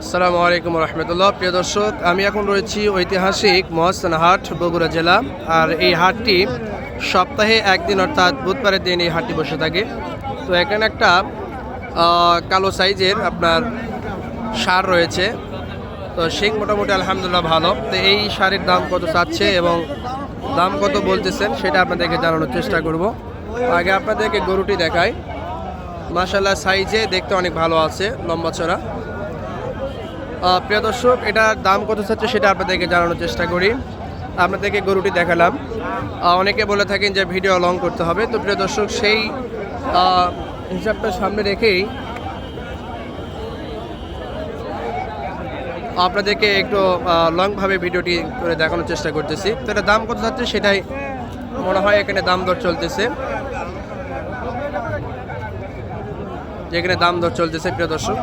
আসসালামু আলাইকুম রহমতুল্লাহ। প্রিয় দর্শক, আমি এখন রয়েছি ঐতিহাসিক মহাস্থান হাট, বগুড়া জেলা। আর এই হাটটি সপ্তাহে একদিন অর্থাৎ বুধবারের দিন এই হাটটি বসে থাকে। তো এখানে একটা কালো সাইজের আপনার সার রয়েছে। তো শিং মোটামুটি আলহামদুলিল্লাহ ভালো। তো এই সারের দাম কত চাচ্ছে এবং দাম কত বলতেছেন সেটা আপনাদেরকে জানানোর চেষ্টা করব। আগে আপনাদেরকে গরুটি দেখাই। মাশাআল্লাহ সাইজে দেখতে অনেক ভালো আছে, লম্বা চড়া। প্রিয় দর্শক, এটার দাম কত চাচ্ছে সেটা আপনাদেরকে জানানোর চেষ্টা করি। আপনাদেরকে গরুটি দেখালাম। অনেকে বলে থাকেন যে ভিডিও লং করতে হবে। তো প্রিয় দর্শক, সেই হিসাবটা সামনে রেখেই আপনাদেরকে একটু লংভাবে ভিডিওটি করে দেখানোর চেষ্টা করতেছি। তো এটা দাম কত চাচ্ছে সেটাই মনে হয় এখানে দাম দর চলতেছে, যেখানে দাম দর চলতেছে প্রিয় দর্শক।